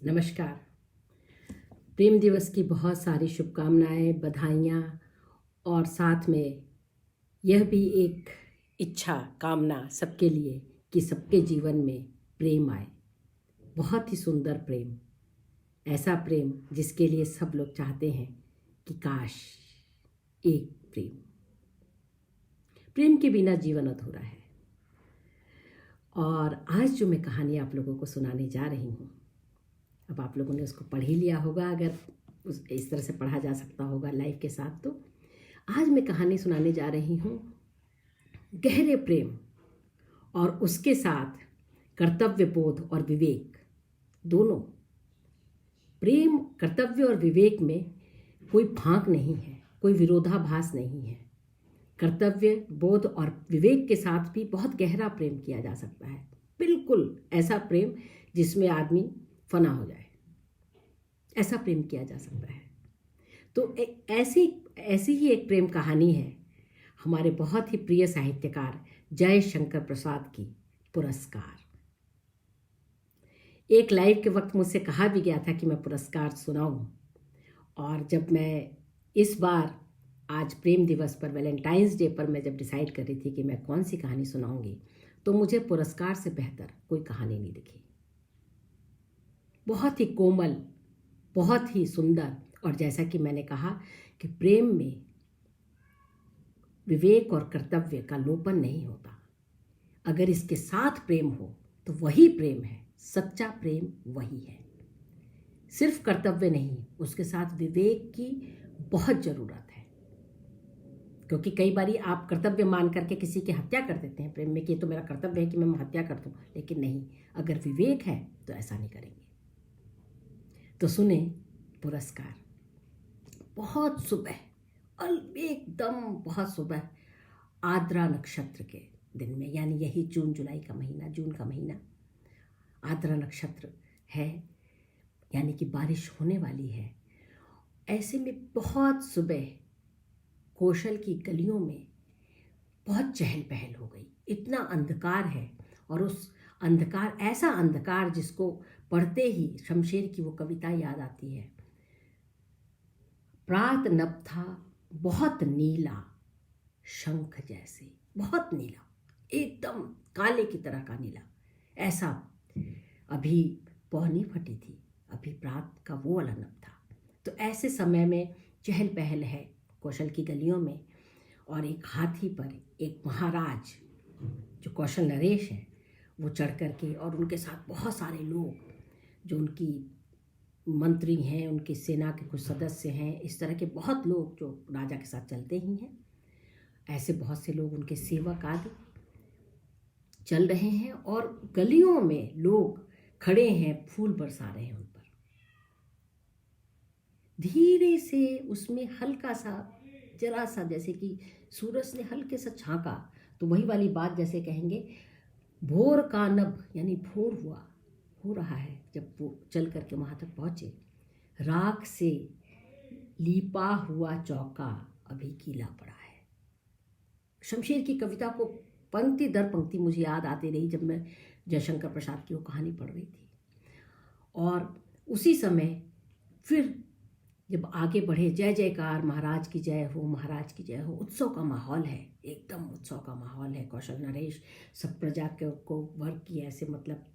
नमस्कार। प्रेम दिवस की बहुत सारी शुभकामनाएं, बधाइयाँ और साथ में यह भी एक इच्छा कामना सबके लिए कि सबके जीवन में प्रेम आए। बहुत ही सुंदर प्रेम, ऐसा प्रेम जिसके लिए सब लोग चाहते हैं कि काश एक प्रेम। प्रेम के बिना जीवन अधूरा है। और आज जो मैं कहानी आप लोगों को सुनाने जा रही हूँ, अब आप लोगों ने उसको पढ़ ही लिया होगा, अगर इस तरह से पढ़ा जा सकता होगा लाइव के साथ। तो आज मैं कहानी सुनाने जा रही हूँ गहरे प्रेम और उसके साथ कर्तव्य बोध और विवेक दोनों। प्रेम, कर्तव्य और विवेक में कोई फांक नहीं है, कोई विरोधाभास नहीं है। कर्तव्य बोध और विवेक के साथ भी बहुत गहरा प्रेम किया जा सकता है। बिल्कुल ऐसा प्रेम जिसमें आदमी फना हो जाए, ऐसा प्रेम किया जा सकता है। तो ऐसी ही एक प्रेम कहानी है हमारे बहुत ही प्रिय साहित्यकार जयशंकर प्रसाद की, पुरस्कार। एक लाइव के वक्त मुझसे कहा भी गया था कि मैं पुरस्कार सुनाऊं, और जब मैं इस बार आज प्रेम दिवस पर, वैलेंटाइंस डे पर, मैं जब डिसाइड कर रही थी कि मैं कौन सी कहानी सुनाऊंगी, तो मुझे पुरस्कार से बेहतर कोई कहानी नहीं दिखी। बहुत ही कोमल, बहुत ही सुंदर, और जैसा कि मैंने कहा कि प्रेम में विवेक और कर्तव्य का लोपन नहीं होता। अगर इसके साथ प्रेम हो तो वही प्रेम है, सच्चा प्रेम वही है। सिर्फ कर्तव्य नहीं, उसके साथ विवेक की बहुत ज़रूरत है। क्योंकि कई बारी आप कर्तव्य मान करके किसी की हत्या कर देते हैं प्रेम में कि ये तो मेरा कर्तव्य है कि मैं हत्या कर दूं, लेकिन नहीं, अगर विवेक है तो ऐसा नहीं करेंगे। तो सुने पुरस्कार। बहुत सुबह, एकदम बहुत सुबह, आद्रा नक्षत्र के दिन में, यानी यही जून जुलाई का महीना, जून का महीना, आद्रा नक्षत्र है, यानी कि बारिश होने वाली है। ऐसे में बहुत सुबह कौशल की गलियों में बहुत चहल पहल हो गई। इतना अंधकार है, और उस अंधकार, ऐसा अंधकार जिसको पढ़ते ही शमशेर की वो कविता याद आती है। प्रात नभ था बहुत नीला, शंख जैसे, बहुत नीला, एकदम काले की तरह का नीला। ऐसा अभी पौनी फटी थी, अभी प्रात का वो वाला नभ था। तो ऐसे समय में चहल पहल है कौशल की गलियों में, और एक हाथी पर एक महाराज जो कौशल नरेश है वो चढ़ करके, और उनके साथ बहुत सारे लोग जो उनकी मंत्री हैं, उनकी सेना के कुछ सदस्य हैं, इस तरह के बहुत लोग जो राजा के साथ चलते ही हैं। ऐसे बहुत से लोग, उनके सेवक आदि चल रहे हैं, और गलियों में लोग खड़े हैं, फूल बरसा रहे हैं उन पर। धीरे से उसमें हल्का सा, जरा सा, जैसे कि सूरज ने हल्के सा झांका, तो वही वाली बात जैसे कहेंगे भोर का नभ, यानी भोर हो रहा है। जब वो चल करके वहाँ तक पहुँचे, राख से लीपा हुआ चौका अभी गीला पड़ा है। शमशेर की कविता को पंक्ति दर पंक्ति मुझे याद आती रही जब मैं जयशंकर प्रसाद की वो कहानी पढ़ रही थी। और उसी समय फिर जब आगे बढ़े, जय जयकार, महाराज की जय हो, महाराज की जय हो, उत्सव का माहौल है, एकदम उत्सव का माहौल है। कौशल नरेश सब प्रजा को वर्ग की ऐसे, मतलब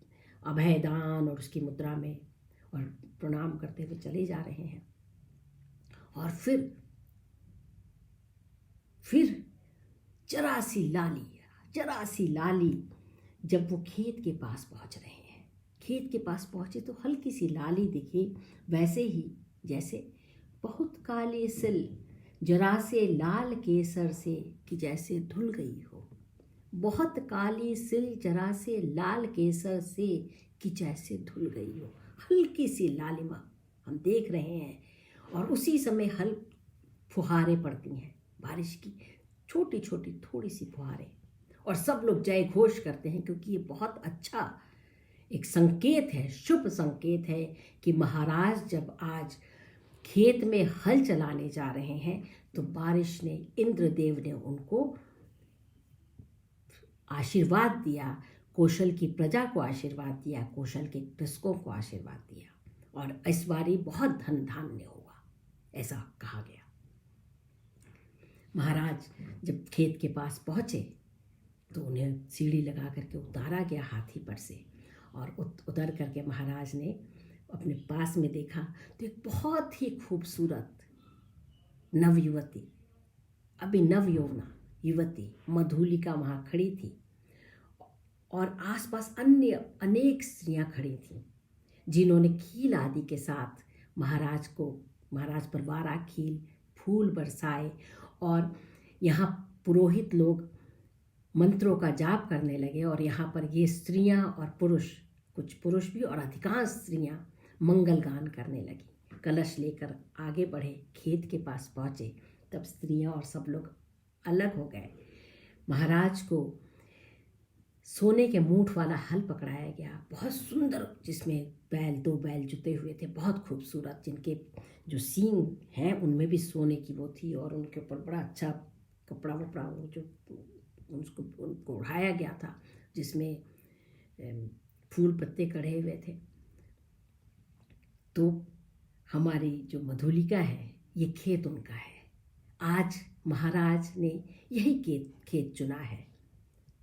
अभयदान और उसकी मुद्रा में, और प्रणाम करते हुए चले जा रहे हैं। और फिर जरा सी लाली जब वो खेत के पास पहुंच रहे हैं, खेत के पास पहुंचे तो हल्की सी लाली दिखी, वैसे ही जैसे बहुत काले सिल जरा से लाल केसर से कि जैसे धुल गई हो। बहुत काली सिल जरा से लाल केसर से कि जैसे धुल गई हो। हल्की सी लालिमा हम देख रहे हैं, और उसी समय फुहारें पड़ती हैं बारिश की, छोटी छोटी थोड़ी सी फुहारें, और सब लोग जय घोष करते हैं, क्योंकि ये बहुत अच्छा एक संकेत है, शुभ संकेत है कि महाराज जब आज खेत में हल चलाने जा रहे हैं तो बारिश ने, इंद्रदेव ने उनको आशीर्वाद दिया, कौशल की प्रजा को आशीर्वाद दिया, कौशल के कृषकों को आशीर्वाद दिया। और इस बारी बहुत धन धान्य होगा, ऐसा कहा गया। महाराज जब खेत के पास पहुँचे तो उन्हें सीढ़ी लगा करके उतारा गया हाथी पर से, और उतर करके महाराज ने अपने पास में देखा तो एक बहुत ही खूबसूरत नवयुवती, अभी नव यौवना युवती मधुलिका वहाँ खड़ी थी, और आसपास अन्य अनेक स्त्रियां खड़ी थीं जिन्होंने खील आदि के साथ महाराज पर वारा खील फूल बरसाए, और यहाँ पुरोहित लोग मंत्रों का जाप करने लगे, और यहाँ पर ये स्त्रियां और पुरुष, कुछ पुरुष भी और अधिकांश स्त्रियां मंगल गान करने लगी। कलश लेकर आगे बढ़े, खेत के पास पहुँचे, तब स्त्रियां और सब लोग अलग हो गए। महाराज को सोने के मूठ वाला हल पकड़ाया गया, बहुत सुंदर, जिसमें दो बैल जुते हुए थे, बहुत खूबसूरत, जिनके जो सींग हैं उनमें भी सोने की वो थी, और उनके ऊपर बड़ा अच्छा कपड़ा वपड़ा जो उनको ओढ़ाया गया था, जिसमें फूल पत्ते कढ़े हुए थे। तो हमारी जो मधुलिका है, ये खेत उनका है। आज महाराज ने यही खेत चुना है,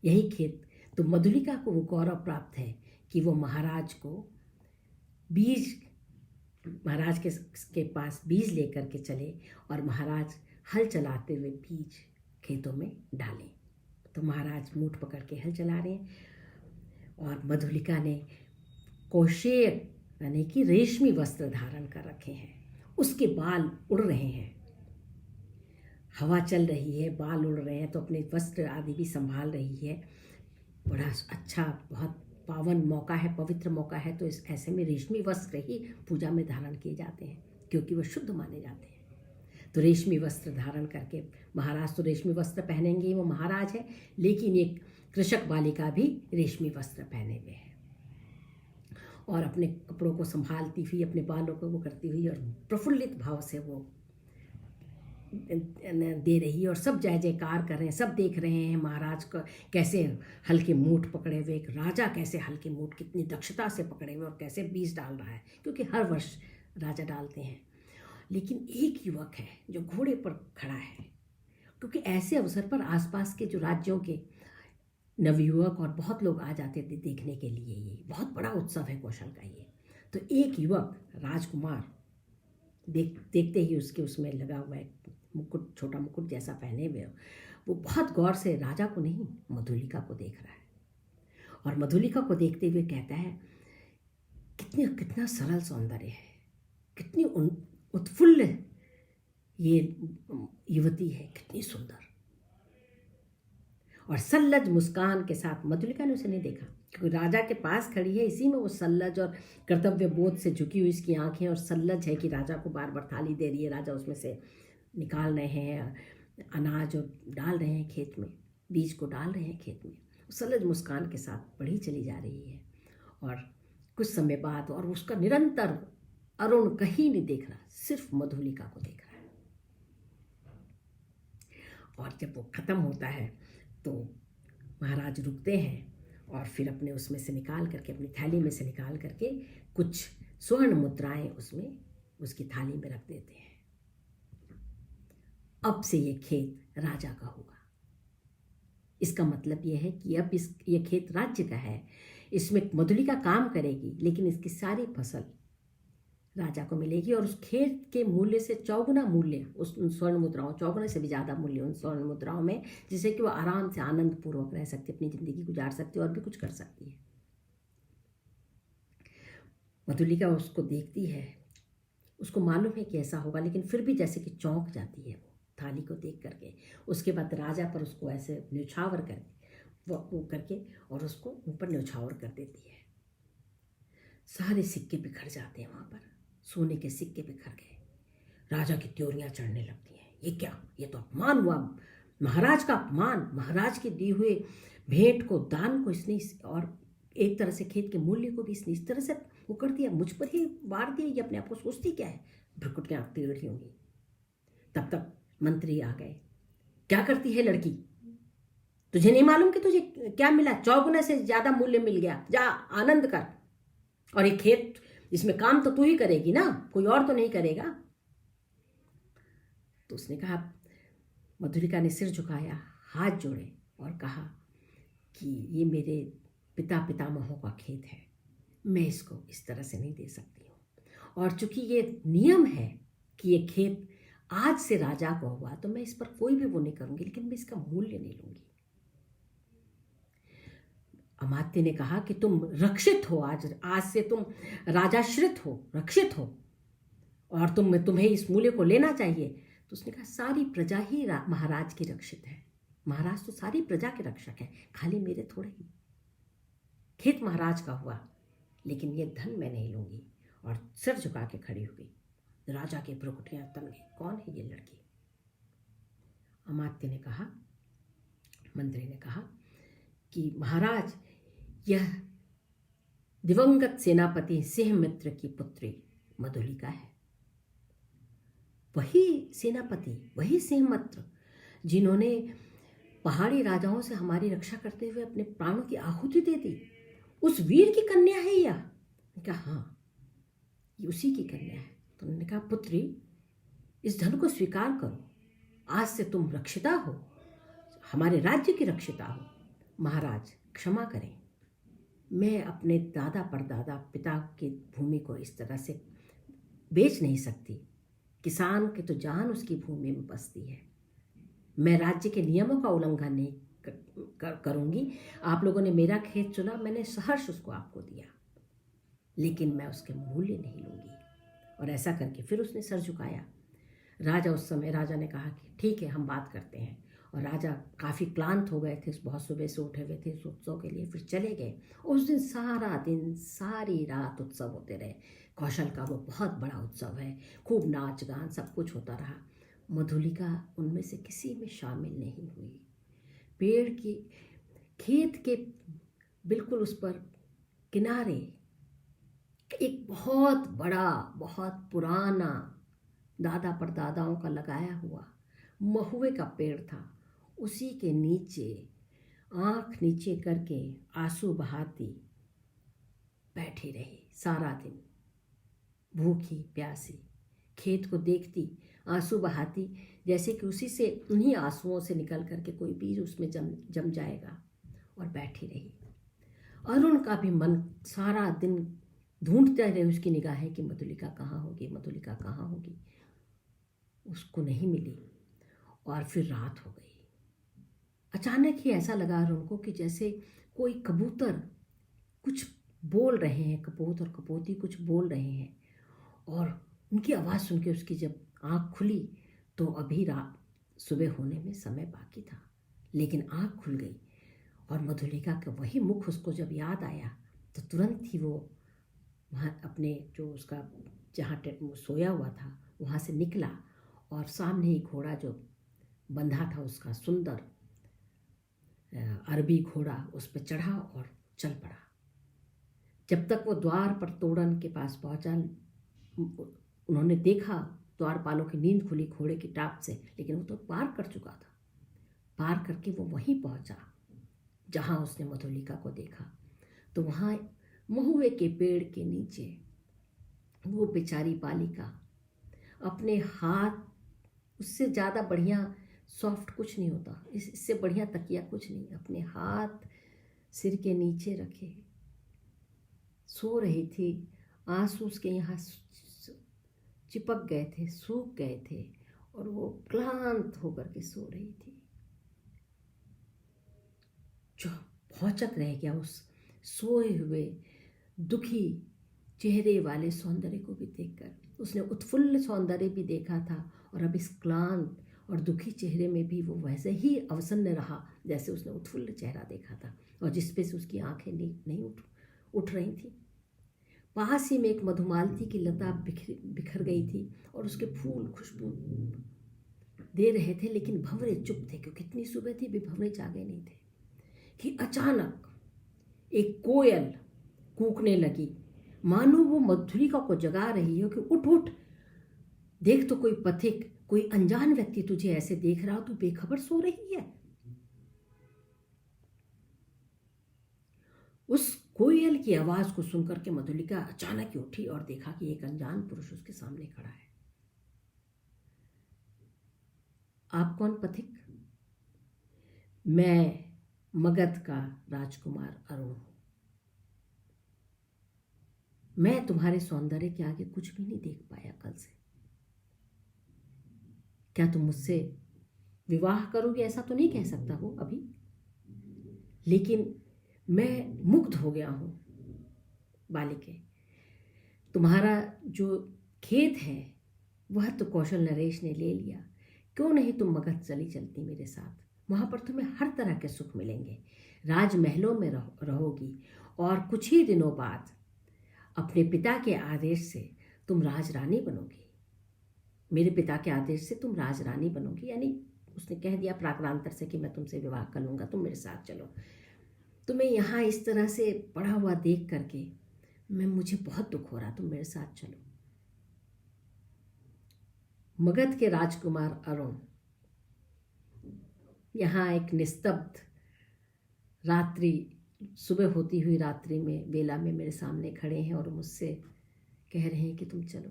यही खेत। तो मधुलिका को वो गौरव प्राप्त है कि वो महाराज को महाराज के पास बीज लेकर के चले, और महाराज हल चलाते हुए बीज खेतों में डालें। तो महाराज मूठ पकड़ के हल चला रहे हैं, और मधुलिका ने कोशेय यानी कि रेशमी वस्त्र धारण कर रखे हैं, उसके बाल उड़ रहे हैं, हवा चल रही है, बाल उड़ रहे हैं, तो अपने वस्त्र आदि भी संभाल रही है। बड़ा अच्छा, बहुत पावन मौका है, पवित्र मौका है। तो इस ऐसे में रेशमी वस्त्र ही पूजा में धारण किए जाते हैं, क्योंकि वह शुद्ध माने जाते हैं। तो रेशमी वस्त्र धारण करके महाराज तो रेशमी वस्त्र पहनेंगे ही, वो महाराज है, लेकिन एक कृषक बालिका भी रेशमी वस्त्र पहने हुए है, और अपने कपड़ों को संभालती हुई, अपने बालों को वो करती हुई, और प्रफुल्लित भाव से वो दे रही है, और सब जय जयकार कर रहे हैं, सब देख रहे हैं महाराज का कैसे हल्के मूठ पकड़े हुए, एक राजा कैसे हल्के मूठ कितनी दक्षता से पकड़े हुए, और कैसे बीज डाल रहा है, क्योंकि हर वर्ष राजा डालते हैं। लेकिन एक युवक है जो घोड़े पर खड़ा है, क्योंकि ऐसे अवसर पर आसपास के जो राज्यों के नवयुवक और बहुत लोग आ जाते थे देखने के लिए, ये बहुत बड़ा उत्सव है कौशल का ये। तो एक युवक राजकुमार देखते ही उसके उसमें लगा हुआ है मुकुट, छोटा मुकुट जैसा पहने हुए, वो बहुत गौर से राजा को नहीं मधुलिका को देख रहा है, और मधुलिका को देखते हुए कहता है, कितना सरल सौंदर्य है, कितनी उत्फुल्ल ये युवती है, कितनी सुंदर। और सल्लज मुस्कान के साथ, मधुलिका ने उसे नहीं देखा क्योंकि राजा के पास खड़ी है, इसी में वो सल्लज और कर्तव्य बोध से झुकी हुई इसकी आंखें, और सल्लज है कि राजा को बार बार थाली दे रही है, राजा उसमें से निकाल रहे हैं अनाज और डाल रहे हैं खेत में, बीज को डाल रहे हैं खेत में। सल्लज मुस्कान के साथ बढ़ी चली जा रही है, और कुछ समय बाद, और उसका निरंतर अरुण कहीं नहीं देख रहा, सिर्फ मधुलिका को देख रहा है। और जब वो खत्म होता है तो महाराज रुकते हैं, और फिर अपने उसमें से निकाल करके, अपनी थाली में से निकाल करके कुछ स्वर्ण मुद्राएं उसमें उसकी थाली में रख देते हैं। अब से ये खेत राजा का होगा। इसका मतलब यह है कि अब ये खेत राज्य का है, इसमें मधुलिका काम करेगी, लेकिन इसकी सारी फसल राजा को मिलेगी, और उस खेत के मूल्य से चौगुना मूल्य, उस स्वर्ण मुद्राओं, चौगुने से भी ज़्यादा मूल्य उन स्वर्ण मुद्राओं में, जिससे कि वो आराम से आनंद पूर्वक रह सकती, अपनी ज़िंदगी गुजार सकती और भी कुछ कर सकती है। मधुलिका उसको देखती है, उसको मालूम है कि ऐसा होगा, लेकिन फिर भी जैसे कि चौंक जाती है वो थाली को देख करके। उसके बाद राजा पर उसको ऐसे न्यौछावर करके वो करके और उसको ऊपर न्यौछावर कर देती है। सारे सिक्के बिखर जाते हैं वहाँ पर, सोने के सिक्के बिखर गए, राजा की त्योरियां चढ़ने लगती हैं। ये क्या, ये तो अपमान हुआ, महाराज का अपमान, महाराज के दिए हुए भेंट को, दान को इसने, और एक तरह से खेत के मूल्य को भी इसने इस तरह से वो कर दिया, मुझ पर ही वार दिया। ये अपने आप को सोचती क्या है, भ्रुकुटियां टेढ़ी होंगी। तब तक मंत्री आ गए। क्या करती है लड़की, तुझे नहीं मालूम कि तुझे क्या मिला, चौगुने से ज्यादा मूल्य मिल गया, जा आनंद कर। और ये खेत इसमें काम तो तू ही करेगी ना, कोई और तो नहीं करेगा। तो उसने कहा, मधुलिका ने सिर झुकाया, हाथ जोड़े और कहा कि ये मेरे पिता पितामहों का खेत है, मैं इसको इस तरह से नहीं दे सकती हूँ। और चूंकि ये नियम है कि ये खेत आज से राजा को हुआ, तो मैं इस पर कोई भी वो नहीं करूँगी, लेकिन मैं इसका मूल्य नहीं लूँगी। अमात्य ने कहा कि तुम रक्षित हो, आज से तुम राजाश्रित हो, रक्षित हो, और तुम्हें इस मूल्य को लेना चाहिए। तो उसने कहा, सारी प्रजा ही महाराज की रक्षित है, महाराज तो सारी प्रजा के रक्षक है, खाली मेरे थोड़े ही। खेत महाराज का हुआ, लेकिन ये धन मैं नहीं लूंगी। और सिर झुका के खड़ी हो गई। राजा के भ्रुकुटियां तन गई, कौन है ये लड़की? अमात्य ने कहा, मंत्री ने कहा कि महाराज, यह दिवंगत सेनापति सिंहमित्र की पुत्री मधुलिका है। वही सेनापति, वही सिंहमित्र जिन्होंने पहाड़ी राजाओं से हमारी रक्षा करते हुए अपने प्राणों की आहुति दे दी, उस वीर की कन्या है यह? कहा, हाँ, ये उसी की कन्या है। तो उन्होंने कहा, पुत्री, इस धन को स्वीकार करो, आज से तुम रक्षिता हो, हमारे राज्य की रक्षिता हो। महाराज क्षमा करें, मैं अपने दादा परदादा पिता की भूमि को इस तरह से बेच नहीं सकती। किसान की तो जान उसकी भूमि में बसती है। मैं राज्य के नियमों का उल्लंघन नहीं करूंगी। आप लोगों ने मेरा खेत चुना, मैंने सहर्ष उसको आपको दिया, लेकिन मैं उसके मूल्य नहीं लूंगी। और ऐसा करके फिर उसने सर झुकाया। उस समय राजा ने कहा कि ठीक है, हम बात करते हैं। और राजा काफ़ी क्लांत हो गए थे, बहुत सुबह से उठे हुए थे इस उत्सव के लिए, फिर चले गए। उस दिन सारा दिन सारी रात उत्सव होते रहे। कौशल का वो बहुत बड़ा उत्सव है, खूब नाच गान सब कुछ होता रहा। मधुलिका उनमें से किसी में शामिल नहीं हुई। पेड़ की खेत के बिल्कुल उस पर किनारे एक बहुत बड़ा, बहुत पुराना, दादा परदादाओं का लगाया हुआ महुए का पेड़ था। उसी के नीचे आंख नीचे करके आंसू बहाती बैठी रही सारा दिन, भूखी प्यासी, खेत को देखती, आंसू बहाती, जैसे कि उसी से, उन्हीं आंसुओं से निकल करके कोई बीज उसमें जम जाएगा। और बैठी रही। अरुण का भी मन सारा दिन ढूंढते रहे उसकी निगाहें कि मधुलिका कहाँ होगी, मधुलिका कहाँ होगी। उसको नहीं मिली। और फिर रात हो गई। अचानक ही ऐसा लगा अरुण को कि जैसे कोई कबूतर कुछ बोल रहे हैं, कपोत और कपोती कुछ बोल रहे हैं। और उनकी आवाज़ सुन के उसकी जब आँख खुली तो अभी रात सुबह होने में समय बाकी था, लेकिन आँख खुल गई। और मधुलिका का वही मुख उसको जब याद आया तो तुरंत ही वो वहाँ अपने जो उसका जहाँ सोया हुआ था वहाँ से निकला और सामने ही घोड़ा जो बंधा था उसका सुंदर अरबी घोड़ा उस पर चढ़ा और चल पड़ा। जब तक वो द्वार पर तोड़न के पास पहुंचा, उन्होंने देखा द्वारपालों की नींद खुली घोड़े की टाप से, लेकिन वो तो पार कर चुका था। पार करके वो वहीं पहुंचा जहां उसने मधुलिका को देखा। तो वहां महुए के पेड़ के नीचे वो बेचारी बालिका अपने हाथ, उससे ज़्यादा बढ़िया सॉफ्ट कुछ नहीं होता, इससे बढ़िया तकिया कुछ नहीं, अपने हाथ सिर के नीचे रखे सो रही थी। आंसू उसके यहाँ चिपक गए थे, सूख गए थे, और वो क्लांत होकर के सो रही थी। जो भौचक रह गया उस सोए हुए दुखी चेहरे वाले सौंदर्य को भी देखकर। उसने उत्फुल्ल सौंदर्य भी देखा था, और अब इस क्लांत और दुखी चेहरे में भी वो वैसे ही अवसन्न रहा जैसे उसने उत्फुल्ल चेहरा देखा था, और जिस पे से उसकी आंखें नहीं उठ रही थी। पास ही में एक मधुमालती की लता बिखर गई थी, और उसके फूल खुशबू दे रहे थे, लेकिन भंवरे चुप थे, क्योंकि इतनी सुबह थी भी भंवरे जागे नहीं थे। कि अचानक एक कोयल कूकने लगी, मानो वो मधुलिका को जगा रही हो कि उठ उठ, देख तो कोई पथिक, कोई अनजान व्यक्ति तुझे ऐसे देख रहा हो, तू बेखबर सो रही है। उस कोयल की आवाज को सुनकर के मधुलिका अचानक ही उठी और देखा कि एक अनजान पुरुष उसके सामने खड़ा है। आप कौन पथिक? मैं मगध का राजकुमार अरुण हूं। मैं तुम्हारे सौंदर्य के आगे कुछ भी नहीं देख पाया कल से। क्या तुम मुझसे विवाह करोगे? ऐसा तो नहीं कह सकता हूं अभी, लेकिन मैं मुग्ध हो गया हूं बालिके। तुम्हारा जो खेत है वह तो कौशल नरेश ने ले लिया। क्यों नहीं तुम मगध चली चलती मेरे साथ? वहां पर तुम्हें हर तरह के सुख मिलेंगे, राजमहलों में रहोगी, और कुछ ही दिनों बाद अपने पिता के आदेश से तुम राजरानी बनोगी। मेरे पिता के आदेश से तुम राजरानी बनोगी, यानी उसने कह दिया प्राक्रांतर से कि मैं तुमसे विवाह कर लूँगा, तुम मेरे साथ चलो। तुम्हें यहाँ इस तरह से पड़ा हुआ देख करके मुझे बहुत दुख हो रहा, तुम मेरे साथ चलो। मगध के राजकुमार अरुण यहाँ एक निस्तब्ध रात्रि, सुबह होती हुई रात्रि में बेला में मेरे सामने खड़े हैं और मुझसे कह रहे हैं कि तुम चलो।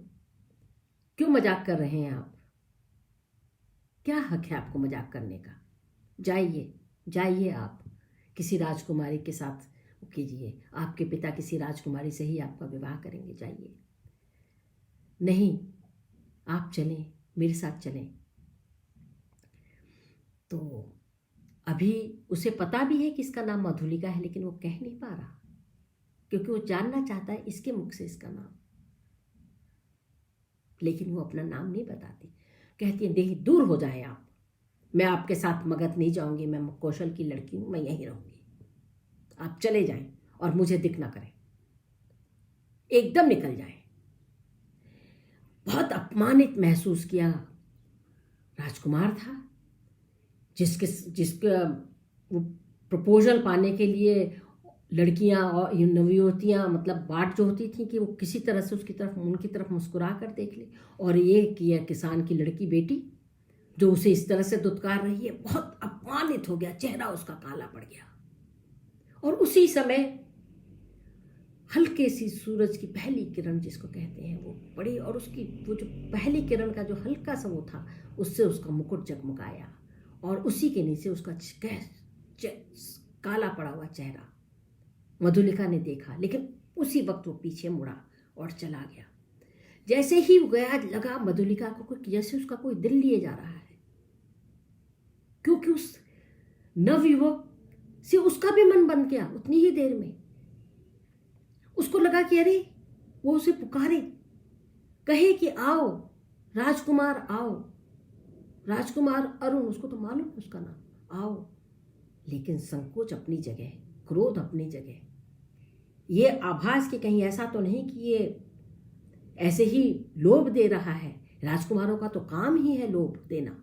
क्यों मजाक कर रहे हैं आप? क्या हक है आपको मजाक करने का? जाइए जाइए, आप किसी राजकुमारी के साथ कीजिए। आपके पिता किसी राजकुमारी से ही आपका विवाह करेंगे, जाइए। नहीं, आप चलें, मेरे साथ चलें। तो अभी उसे पता भी है कि इसका नाम मधुलिका है, लेकिन वो कह नहीं पा रहा क्योंकि वो जानना चाहता है इसके मुख से इसका नाम, लेकिन वो अपना नाम नहीं बताती। कहती है, देही दूर हो जाए आप, मैं आपके साथ मगध नहीं जाऊंगी, मैं कौशल की लड़की हूं, मैं यहीं रहूंगी। आप चले जाएं और मुझे दिख ना करें, एकदम निकल जाएं। बहुत अपमानित महसूस किया राजकुमार था, जिसके वो प्रपोजल पाने के लिए लड़कियां और नवयुवतियां मतलब बाट जो होती थी कि वो किसी तरह से उनकी तरफ मुस्कुरा कर देख ले, और ये कि यह किसान की लड़की बेटी जो उसे इस तरह से दुत्कार रही है, बहुत अपमानित हो गया, चेहरा उसका काला पड़ गया। और उसी समय हल्के सी सूरज की पहली किरण जिसको कहते हैं वो पड़ी, और उसकी वो जो पहली किरण का जो हल्का सा वो था, उससे उसका मुकुट जगमगाया, और उसी के नीचे उसका काला पड़ा हुआ चेहरा मधुलिका ने देखा। लेकिन उसी वक्त वो पीछे मुड़ा और चला गया। जैसे ही वो गया, लगा मधुलिका को जैसे उसका कोई दिल लिए जा रहा है, क्योंकि उस नवयुवक से उसका भी मन बन गया उतनी ही देर में। उसको लगा कि अरे वो उसे पुकारे, कहे कि आओ राजकुमार आओ, राजकुमार अरुण, उसको तो मालूम है उसका नाम, आओ। लेकिन संकोच अपनी जगह, क्रोध अपनी जगह, ये आभास कि कहीं ऐसा तो नहीं कि ये ऐसे ही लोभ दे रहा है। राजकुमारों का तो काम ही है लोभ देना।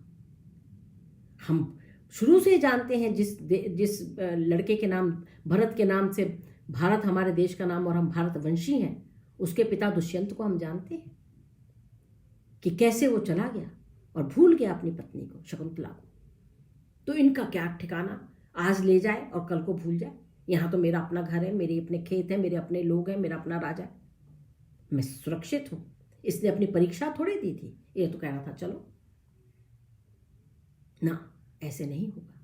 हम शुरू से जानते हैं जिस लड़के के नाम भरत के नाम से भारत हमारे देश का नाम और हम भारतवंशी हैं, उसके पिता दुष्यंत को हम जानते हैं कि कैसे वो चला गया और भूल गया अपनी पत्नी को, शकुंतला को। तो इनका क्या ठिकाना, आज ले जाए और कल को भूल जाए। यहाँ तो मेरा अपना घर है, मेरे अपने खेत है, मेरे अपने लोग हैं, मेरा अपना राजा है, मैं सुरक्षित हूं। इसने अपनी परीक्षा थोड़ी दी थी, ये तो कह रहा था चलो ना, ऐसे नहीं होगा।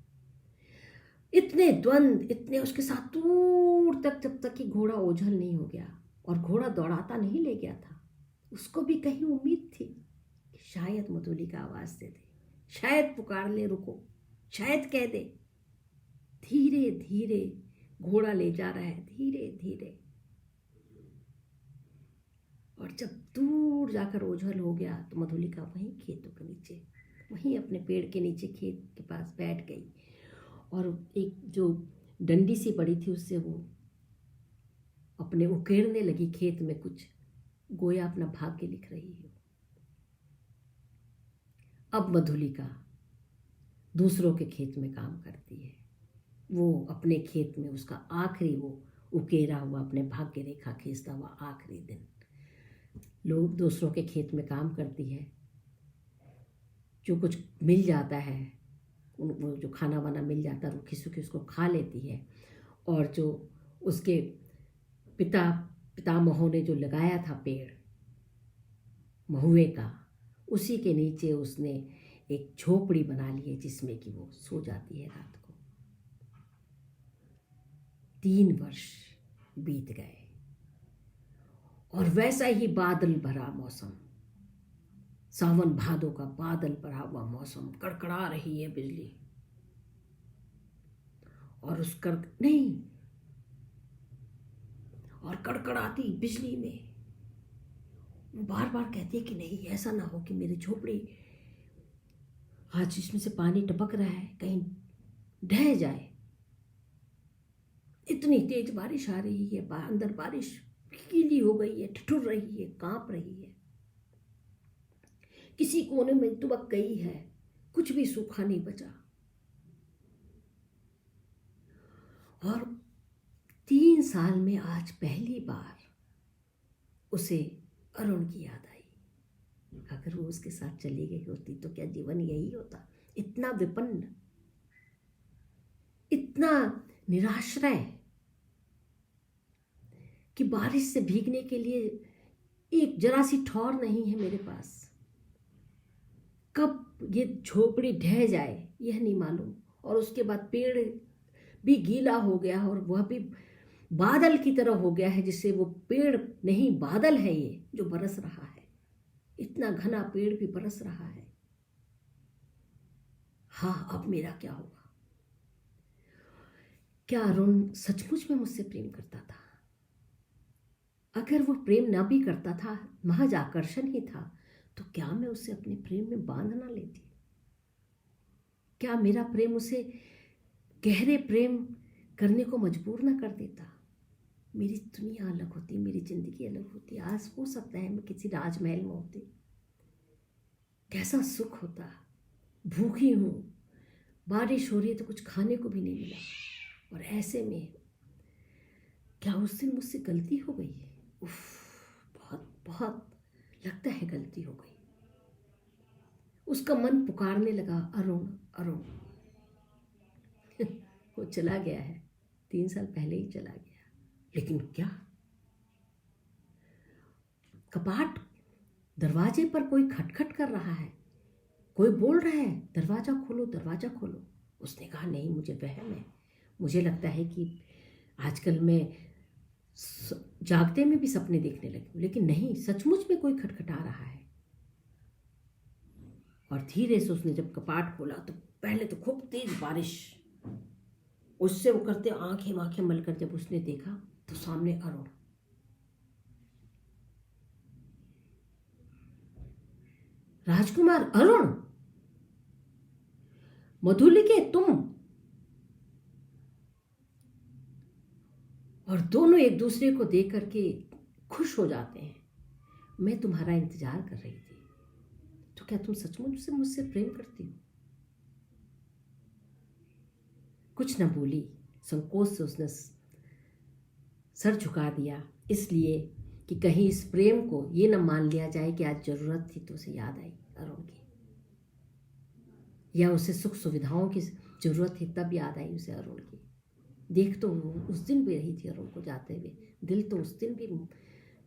इतने द्वंद, इतने उसके साथ दूर तक, जब तक कि घोड़ा ओझल नहीं हो गया, और घोड़ा दौड़ाता नहीं ले गया था। उसको भी कहीं उम्मीद थी कि शायद मधुलिका आवाज दे दे, शायद पुकार ले रुको, शायद कह दे। धीरे धीरे घोड़ा ले जा रहा है, धीरे धीरे, और जब दूर जाकर ओझल हो गया तो मधुलिका वहीं खेतों के नीचे, वहीं अपने पेड़ के नीचे खेत के पास बैठ गई, और एक जो डंडी सी पड़ी थी उससे वो अपने उकेरने लगी खेत में कुछ, गोया अपना भाग्य लिख रही है। अब मधुलिका दूसरों के खेत में काम करती है, वो अपने खेत में उसका आखिरी वो उकेरा हुआ अपने भाग्य रेखा खींचता हुआ आखिरी दिन लोग दूसरों के खेत में काम करती है। जो कुछ मिल जाता है, वो जो खाना वाना मिल जाता है, रूखी सूखी उसको खा लेती है, और जो उसके पितामहों ने जो लगाया था पेड़ महुए का, उसी के नीचे उसने एक झोपड़ी बना ली है जिसमें कि वो सो जाती है रात को। 3 वर्ष बीत गए और वैसा ही बादल भरा मौसम, सावन भादों का बादल भरा हुआ मौसम, कड़कड़ा रही है बिजली और और कड़कड़ाती बिजली में वो बार बार कहती है कि नहीं, ऐसा ना हो कि मेरी झोपड़ी आज इसमें से पानी टपक रहा है कहीं ढह जाए। इतनी तेज बारिश आ रही है, अंदर बारिश गीली हो गई है, ठिठुर रही है, कांप रही है, किसी कोने में दुबक गई है, कुछ भी सूखा नहीं बचा। और 3 साल में आज पहली बार उसे अरुण की याद आई। अगर वो उसके साथ चली गई होती तो क्या जीवन यही होता, इतना विपन्न, इतना निराश्रय कि बारिश से भीगने के लिए एक जरा सी ठौर नहीं है मेरे पास। कब ये झोपड़ी ढह जाए यह नहीं मालूम, और उसके बाद पेड़ भी गीला हो गया और वह भी बादल की तरह हो गया है, जिससे वो पेड़ नहीं बादल है ये जो बरस रहा है, इतना घना पेड़ भी बरस रहा है। हाँ, अब मेरा क्या होगा? क्या अरुण सचमुच में मुझसे प्रेम करता था? अगर वो प्रेम ना भी करता था, महज आकर्षण ही था, तो क्या मैं उसे अपने प्रेम में बांध ना लेती? क्या मेरा प्रेम उसे गहरे प्रेम करने को मजबूर ना कर देता? मेरी दुनिया अलग होती, मेरी जिंदगी अलग होती। आज हो सकता है मैं किसी राजमहल में होती, कैसा सुख होता। भूखी हूँ, बारिश हो रही है तो कुछ खाने को भी नहीं मिला, और ऐसे में क्या उस दिन मुझसे गलती हो गई है? उफ, बहुत बहुत लगता है गलती हो गई। उसका मन पुकारने लगा, अरुण अरुण। वो चला गया है, 3 साल पहले ही चला गया। लेकिन क्या? कपाट, दरवाजे पर कोई खटखट कर रहा है, कोई बोल रहा है दरवाजा खोलो दरवाजा खोलो। उसने कहा नहीं, मुझे वहम है, मुझे लगता है कि आजकल मैं जागते में भी सपने देखने लगी हूं। लेकिन नहीं, सचमुच में कोई खटखटा रहा है। और धीरे से उसने जब कपाट खोला तो पहले तो खूब तेज बारिश, उससे वो करते आंखें मलकर जब उसने देखा तो सामने अरुण। राजकुमार अरुण, मधुलिके तुम। और दोनों एक दूसरे को देख करके खुश हो जाते हैं। मैं तुम्हारा इंतजार कर रही थी, तो क्या तुम सचमुच से मुझसे प्रेम करती हो? कुछ न बोली, संकोच से उसने सर झुका दिया, इसलिए कि कहीं इस प्रेम को ये न मान लिया जाए कि आज जरूरत थी तो उसे याद आई अरुण की, या उसे सुख सुविधाओं की जरूरत थी तब याद आई उसे अरुण की। देख तो उस दिन भी रही थी अरुण को जाते हुए, दिल तो उस दिन भी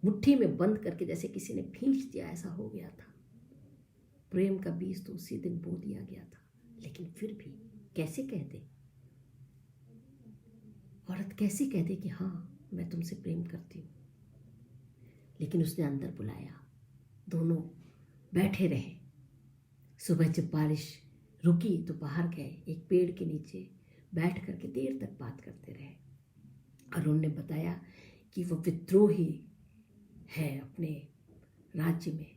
मुट्ठी में बंद करके जैसे किसी ने खींच दिया, ऐसा हो गया था। प्रेम का बीज तो उसी दिन बो दिया गया था। लेकिन फिर भी कैसे कह दे, औरत कैसे कह दे कि हाँ मैं तुमसे प्रेम करती हूँ? लेकिन उसने अंदर बुलाया, दोनों बैठे रहे। सुबह जब बारिश रुकी तो बाहर गए, एक पेड़ के नीचे बैठ करके देर तक बात करते रहे। अरुण ने बताया कि वह विद्रोही है अपने राज्य में,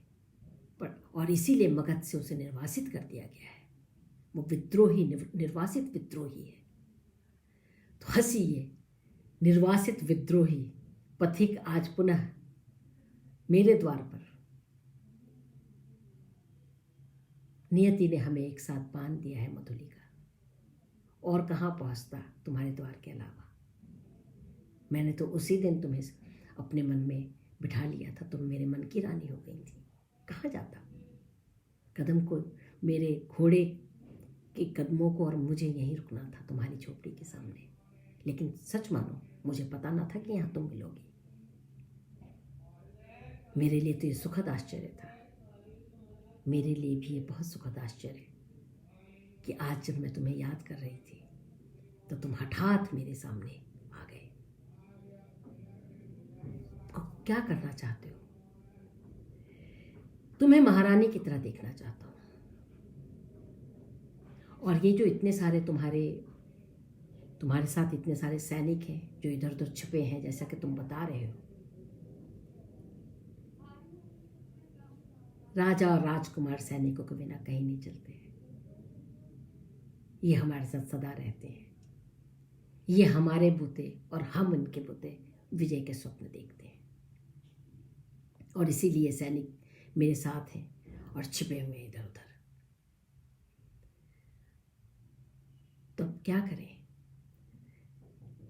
और इसीलिए मगध से उसे निर्वासित कर दिया गया है। वो विद्रोही, निर्वासित विद्रोही है। तो हंसिए, निर्वासित विद्रोही पथिक आज पुनः मेरे द्वार पर। नियति ने हमें एक साथ बांध दिया है मधुलिका, और कहाँ पहुँचता तुम्हारे द्वार के अलावा। मैंने तो उसी दिन तुम्हें अपने मन में बिठा लिया था, तुम मेरे मन की रानी हो गई थी। कहाँ जाता? कदम को, मेरे घोड़े के कदमों को और मुझे यहीं रुकना था तुम्हारी झोपड़ी के सामने। लेकिन सच मानो, मुझे पता ना था कि यहाँ तुम मिलोगी। मेरे लिए तो ये सुखद आश्चर्य था, मेरे लिए भी ये बहुत सुखद आश्चर्य कि आज जब मैं तुम्हें याद कर रही थी तो तुम हठात मेरे सामने आ गए। तो क्या करना चाहते हो? तुम्हें महारानी की तरह देखना चाहता हूँ। और ये जो इतने सारे तुम्हारे साथ इतने सारे सैनिक हैं जो इधर उधर छिपे हैं, जैसा कि तुम बता रहे हो, राजा और राजकुमार सैनिकों के बिना कहीं नहीं चलते हैं। ये हमारे साथ सदा रहते हैं। ये हमारे बुते और हम उनके बुते विजय के स्वप्न देखते हैं। और इसीलिए सैनिक मेरे साथ हैं और छिपे हुए हैं इधर उधर। तो अब क्या करें?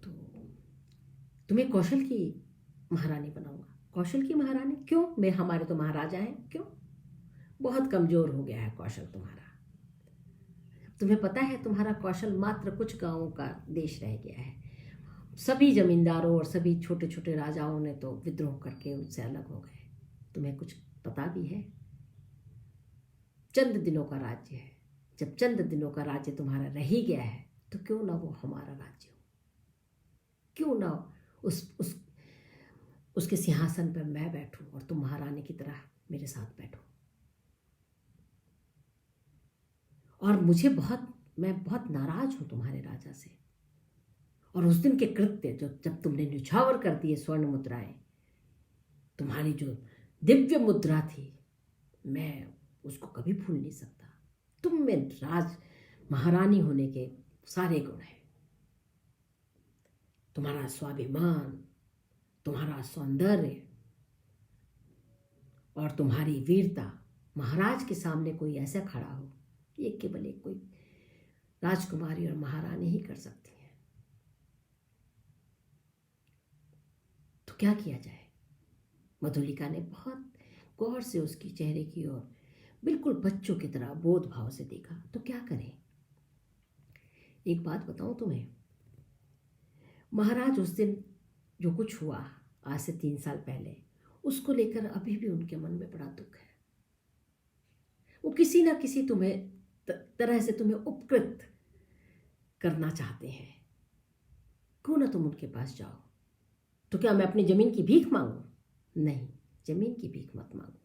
तो तुम्हें कौशल की महारानी बनाऊंगा। कौशल की महारानी क्यों? हमारे तो महाराजा हैं, क्यों? बहुत कमजोर हो गया है कौशल तुम्हारा। तुम्हें पता है तुम्हारा कौशल मात्र कुछ गांवों का देश रह गया है। सभी जमींदारों और सभी छोटे छोटे राजाओं ने तो विद्रोह करके उनसे अलग हो गए। तुम्हें कुछ पता भी है? चंद दिनों का राज्य है। जब चंद दिनों का राज्य तुम्हारा रह ही गया है तो क्यों ना वो हमारा राज्य हो? क्यों ना उसके सिंहासन पर मैं बैठूं और तुम महारानी की तरह मेरे साथ बैठो। और मैं बहुत नाराज हूं तुम्हारे राजा से। और उस दिन के कृत्य जब तुमने न्यौछावर कर दिए स्वर्ण मुद्राएं, तुम्हारी जो दिव्य मुद्रा थी, मैं उसको कभी भूल नहीं सकता। तुम में महारानी होने के सारे गुण हैं। तुम्हारा स्वाभिमान, तुम्हारा सौंदर्य और तुम्हारी वीरता। महाराज के सामने कोई ऐसा खड़ा हो, ये केवल एक कोई राजकुमारी और महारानी ही कर सकती है। तो क्या किया जाए? मधुलिका ने बहुत गौर से उसकी चेहरे की ओर बिल्कुल बच्चों की तरह बोध भाव से देखा। तो क्या करें? एक बात बताऊं तुम्हें, महाराज उस दिन जो कुछ हुआ आज से 3 साल पहले, उसको लेकर अभी भी उनके मन में बड़ा दुख है। वो किसी ना किसी तरह से तुम्हें उपकृत करना चाहते हैं। क्यों ना तुम उनके पास जाओ। तो क्या मैं अपनी जमीन की भीख मांगू? नहीं, जमीन की भीख मत मांगो,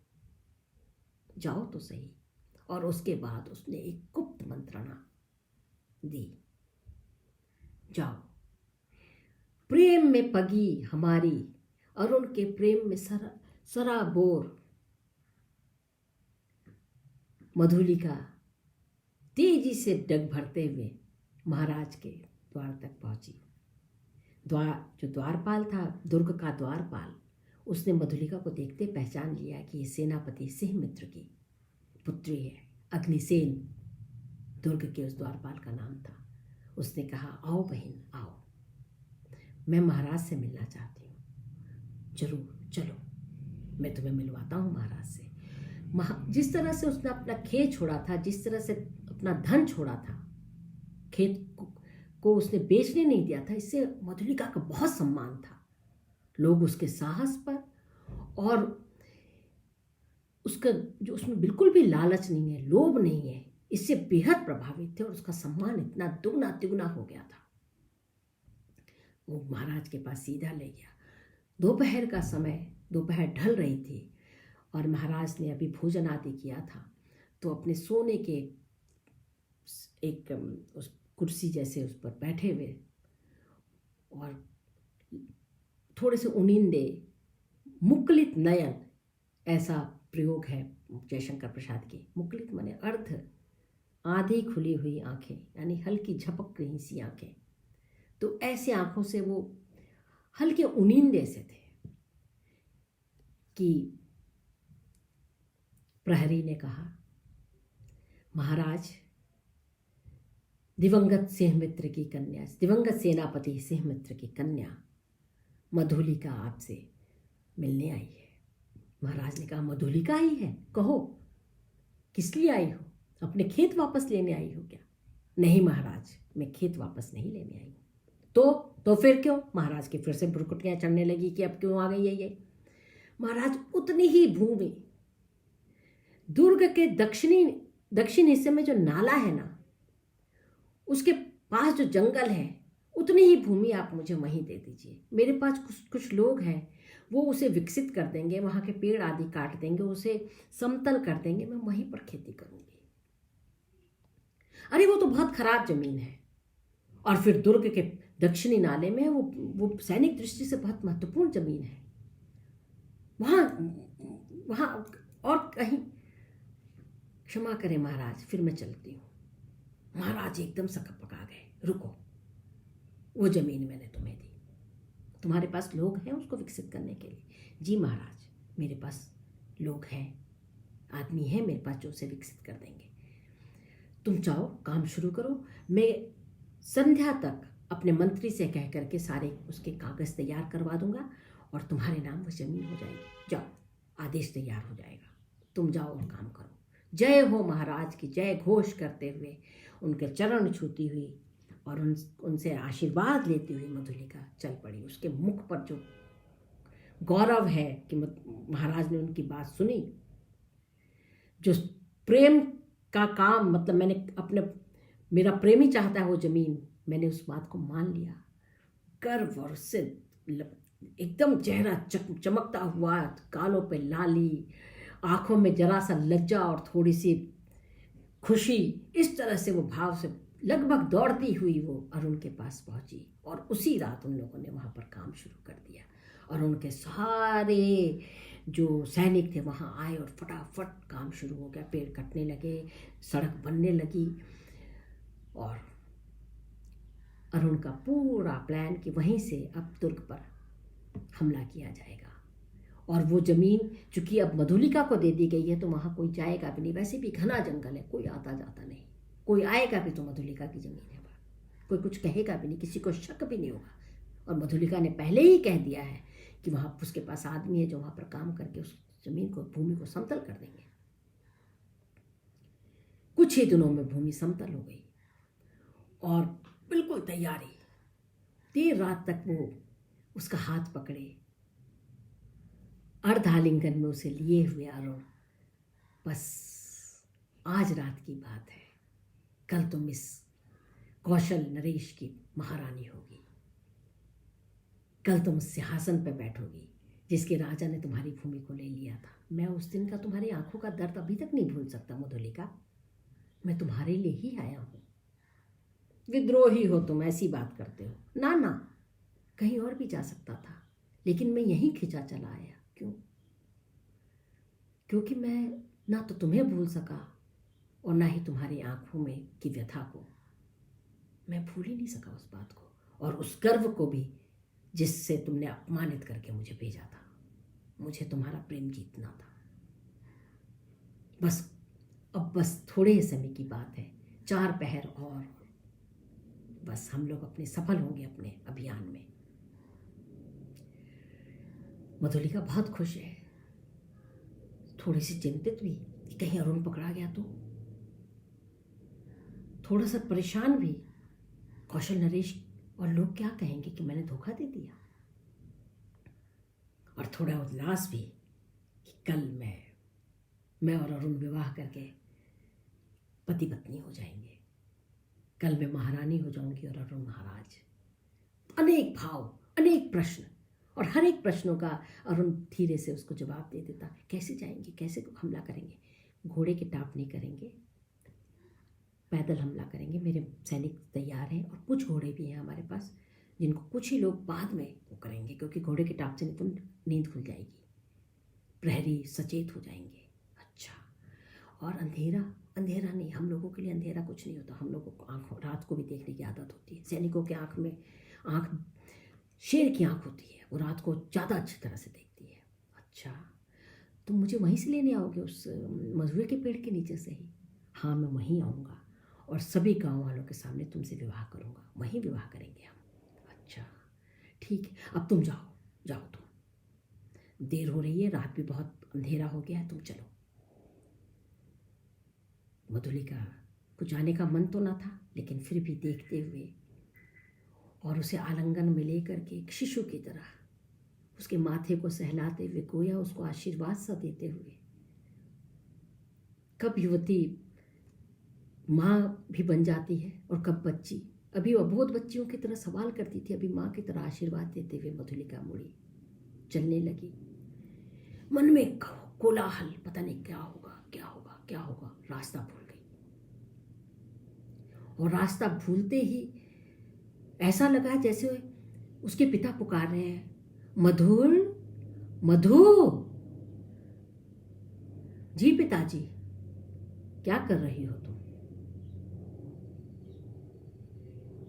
जाओ तो सही। और उसके बाद उसने एक गुप्त मंत्रणा दी। जाओ, प्रेम में पगी हमारी और उनके प्रेम में सराबोर मधुलिका तेजी से डग भरते हुए महाराज के द्वार तक पहुंची। जो द्वारपाल था, दुर्ग का द्वारपाल, उसने मधुलिका को देखते पहचान लिया कि ये सेनापति सिंहमित्र की पुत्री है। अग्निसेन दुर्ग के उस द्वारपाल का नाम था। उसने कहा, आओ बहन आओ, मैं महाराज से मिलना चाहती हूँ। जरूर चलो, मैं तुम्हें मिलवाता हूँ महाराज से। जिस तरह से उसने अपना खेत छोड़ा था, जिस तरह से अपना धन छोड़ा था, खेत को उसने बेचने नहीं दिया था, इससे मधुलिका का बहुत सम्मान था। लोग उसके साहस पर और उसका जो उसमें बिल्कुल भी लालच नहीं है, लोभ नहीं है, इससे बेहद प्रभावित थे और उसका सम्मान इतना दुगना तिगुना हो गया था। वो महाराज के पास सीधा ले गया। दोपहर का समय, दोपहर ढल रही थी और महाराज ने अभी भोजन आदि किया था। तो अपने सोने के एक उस कुर्सी जैसे उस पर बैठे हुए और थोड़े से उनिंदे मुकुलित नयन, ऐसा प्रयोग है जयशंकर प्रसाद की। मुकुलित माने अर्ध, आधी खुली हुई आंखें, यानी हल्की झपक रही सी आंखें। तो ऐसे आंखों से वो हल्के उनिंदे से थे कि प्रहरी ने कहा, महाराज, दिवंगत सिंहमित्र की कन्या, दिवंगत सेनापति सिंहमित्र की कन्या मधुलिका आपसे मिलने आई है। महाराज ने कहा, मधुलिका आई है? कहो, किस लिए आई हो? अपने खेत वापस लेने आई हो क्या? नहीं महाराज, मैं खेत वापस नहीं लेने आई हूँ। तो फिर क्यों? महाराज की फिर से भुरकुटियां चढ़ने लगी कि अब क्यों आ गई है ये। महाराज उतनी ही भूमि दुर्ग के दक्षिण हिस्से में जो नाला है ना, उसके पास जो जंगल है, उतनी ही भूमि आप मुझे वहीं दे दीजिए। मेरे पास कुछ लोग हैं, वो उसे विकसित कर देंगे, वहाँ के पेड़ आदि काट देंगे, उसे समतल कर देंगे, मैं वहीं पर खेती करूँगी। अरे वो तो बहुत खराब जमीन है, और फिर दुर्ग के दक्षिणी नाले में वो सैनिक दृष्टि से बहुत महत्वपूर्ण जमीन है। वहाँ और कहीं, क्षमा करें महाराज, फिर मैं चलती हूँ। महाराज एकदम सकपका गए। रुको, वो जमीन मैंने तुम्हें दी, तुम्हारे पास लोग हैं उसको विकसित करने के लिए? जी महाराज, मेरे पास लोग हैं, आदमी हैं मेरे पास जो उसे विकसित कर देंगे। तुम जाओ, काम शुरू करो, मैं संध्या तक अपने मंत्री से कह करके सारे उसके कागज तैयार करवा दूंगा और तुम्हारे नाम वो जमीन हो जाएगी। जाओ, आदेश तैयार हो जाएगा, तुम जाओ और काम करो। जय हो महाराज की जय घोष करते हुए उनके चरण छूती हुई और उनसे आशीर्वाद लेती हुई मधुलिका चल पड़ी। उसके मुख पर जो गौरव है कि महाराज ने उनकी बात सुनी, जो प्रेम का काम, मतलब मेरा प्रेमी चाहता है वो जमीन, मैंने उस बात को मान लिया। गर्व और उससे एकदम चेहरा चमकता हुआ, गालों पे लाली, आंखों में जरा सा लज्जा और थोड़ी सी खुशी, इस तरह से वो भाव से लगभग दौड़ती हुई वो अरुण के पास पहुंची। और उसी रात उन लोगों ने वहाँ पर काम शुरू कर दिया और उनके सारे जो सैनिक थे वहाँ आए और फटाफट काम शुरू हो गया। पेड़ कटने लगे, सड़क बनने लगी और अरुण का पूरा प्लान कि वहीं से अब दुर्ग पर हमला किया जाएगा। और वो ज़मीन चूंकि अब मधुलिका को दे दी गई है तो वहाँ कोई जाएगा भी नहीं, वैसे भी घना जंगल है, कोई आता जाता नहीं, कोई आएगा भी तो मधुलिका की ज़मीन है, कोई कुछ कहेगा भी नहीं, किसी को शक भी नहीं होगा। और मधुलिका ने पहले ही कह दिया है कि वहाँ उसके पास आदमी है जो वहाँ पर काम करके उस जमीन को, भूमि को समतल कर देंगे। कुछ ही दिनों में भूमि समतल हो गई और बिल्कुल तैयारी। देर रात तक वो उसका हाथ पकड़े, अर्धालिंगन में उसे लिए हुए अरुण, बस आज रात की बात है, कल तुम इस कौशल नरेश की महारानी होगी, कल तुम सिंहासन पर बैठोगी जिसके राजा ने तुम्हारी भूमि को ले लिया था। मैं उस दिन का तुम्हारी आंखों का दर्द अभी तक नहीं भूल सकता मधुलिका, मैं तुम्हारे लिए ही आया हूँ। विद्रोही हो तुम, ऐसी बात करते हो? ना ना, कहीं और भी जा सकता था, लेकिन मैं यहीं खिंचा चला आया। क्यों? क्योंकि मैं ना तो तुम्हें भूल सका और ना ही तुम्हारी आंखों में की व्यथा को। मैं भूल ही नहीं सका उस बात को और उस गर्व को भी जिससे तुमने अपमानित करके मुझे भेजा था। मुझे तुम्हारा प्रेम जीतना था। बस थोड़े ही समय की बात है, 4 पहर और बस हम लोग अपने सफल होंगे अपने अभियान में। मधुलिका बहुत खुश है, थोड़ी सी चिंतित भी कि कहीं अरुण पकड़ा गया तो, थोड़ा सा परेशान भी, कौशल नरेश और लोग क्या कहेंगे कि मैंने धोखा दे दिया, और थोड़ा उदास भी कि कल मैं और अरुण विवाह करके पति पत्नी हो जाएंगे, कल मैं महारानी हो जाऊंगी और अरुण महाराज। अनेक भाव, अनेक प्रश्न, और हर एक प्रश्नों का अरुण धीरे से उसको जवाब दे देता। कैसे जाएंगे, कैसे हमला करेंगे? घोड़े के टाप नहीं करेंगे, पैदल हमला करेंगे, मेरे सैनिक तैयार हैं और कुछ घोड़े भी हैं हमारे पास जिनको कुछ ही लोग बाद में वो करेंगे, क्योंकि घोड़े के टाप से नहीं तो नींद खुल जाएगी, प्रहरी सचेत हो जाएंगे। अच्छा, और अंधेरा नहीं, हम लोगों के लिए अंधेरा कुछ नहीं होता, हम लोगों को आँख रात को भी देखने की आदत होती है। सैनिकों के आँख शेर की आँख होती है, वो रात को ज़्यादा अच्छी तरह से देखती है। अच्छा, तुम मुझे वहीं से लेने आओगे, उस मधुए के पेड़ के नीचे से ही? हाँ, मैं वहीं आऊँगा और सभी गांव वालों के सामने तुमसे विवाह करूँगा, वहीं विवाह करेंगे हम। अच्छा ठीक है, अब तुम जाओ तुम, देर हो रही है, रात भी बहुत अंधेरा हो गया है, तुम चलो। मधुलिका को जाने का मन तो ना था, लेकिन फिर भी देखते हुए और उसे आलिंगन में लेकर के एक शिशु की तरह उसके माथे को सहलाते हुए, गोया उसको आशीर्वाद सा देते हुए। कब युवती माँ भी बन जाती है और कब बच्ची। अभी अबोध बच्चियों की तरह सवाल करती थी, अभी माँ की तरह आशीर्वाद देते हुए मधुलिका मुड़ी, चलने लगी। मन में कोलाहल, पता नहीं क्या होगा क्या होगा क्या होगा। रास्ता भूल गई, और रास्ता भूलते ही ऐसा लगा जैसे उसके पिता पुकार रहे हैं, मधुल, मधु। जी पिताजी, क्या कर रही हो तुम?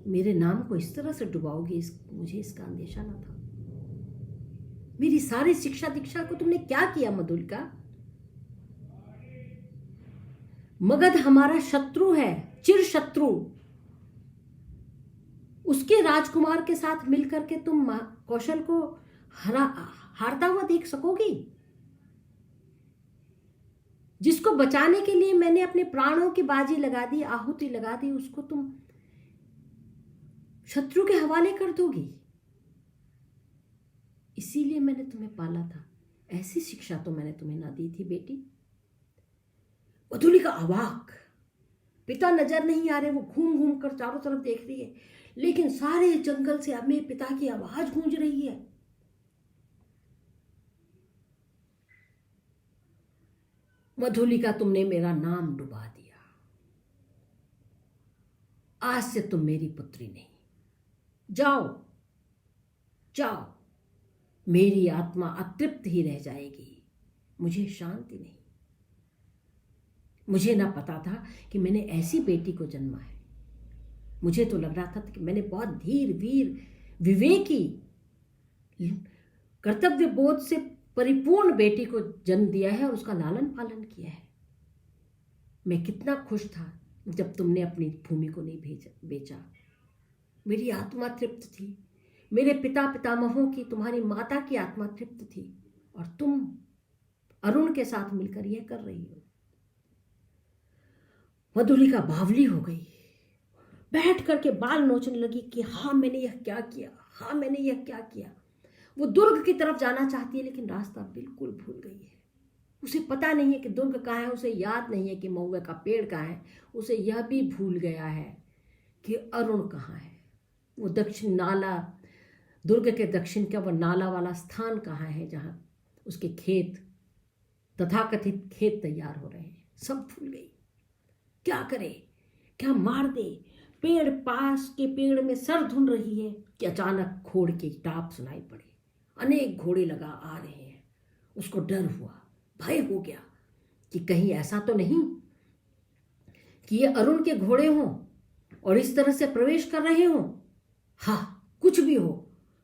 मेरे नाम को इस तरह से डुबाओगी, मुझे इसका अंदेशा न था। मेरी सारी शिक्षा दीक्षा को तुमने क्या किया मधुलिका? मगध हमारा शत्रु है, चिर शत्रु। उसके राजकुमार के साथ मिलकर के तुम कौशल को हारता हुआ देख सकोगी? जिसको बचाने के लिए मैंने अपने प्राणों की बाजी लगा दी, आहुति लगा दी, उसको तुम शत्रु के हवाले कर दोगी? इसीलिए मैंने तुम्हें पाला था। ऐसी शिक्षा तो मैंने तुम्हें ना दी थी बेटी। मधुलिका अवाक, पिता नजर नहीं आ रहे। वो घूम घूम कर चारों तरफ देख रही है, लेकिन सारे जंगल से अपने पिता की आवाज गूंज रही है। मधुलिका, तुमने मेरा नाम डुबा दिया। आज से तुम मेरी पुत्री नहीं। जाओ जाओ, मेरी आत्मा अतृप्त ही रह जाएगी, मुझे शांति नहीं। मुझे ना पता था कि मैंने ऐसी बेटी को जन्मा है। मुझे तो लग रहा था कि मैंने बहुत धीर, वीर, विवेकी, कर्तव्य बोध से परिपूर्ण बेटी को जन्म दिया है और उसका लालन पालन किया है। मैं कितना खुश था जब तुमने अपनी भूमि को नहीं बेचा। मेरी आत्मा तृप्त थी। मेरे पिता पितामहों की, तुम्हारी माता की आत्मा तृप्त थी, और तुम अरुण के साथ मिलकर यह कर रही हो। मधुलिका बावली हो गई, बैठ करके बाल नोचने लगी कि हाँ मैंने यह क्या किया, हाँ मैंने यह क्या किया। वो दुर्ग की तरफ जाना चाहती है, लेकिन रास्ता बिल्कुल भूल गई है। उसे पता नहीं है कि दुर्ग कहाँ है, उसे याद नहीं है कि महुए का पेड़ कहाँ है, उसे यह भी भूल गया है कि अरुण कहाँ है। वो दक्षिण नाला, दुर्ग के दक्षिण का वो नाला वाला स्थान कहाँ है जहाँ उसके खेत, तथाकथित खेत तैयार हो रहे हैं, सब भूल गई। क्या करे, क्या मार दे। पेड़, पास के पेड़ में सर धुन रही है कि अचानक घोड़े की टाप सुनाई पड़ी। अनेक घोड़े लगा आ रहे हैं। उसको डर हुआ, भय हो गया कि कहीं ऐसा तो नहीं कि ये अरुण के घोड़े हों और इस तरह से प्रवेश कर रहे हों। हाँ, कुछ भी हो,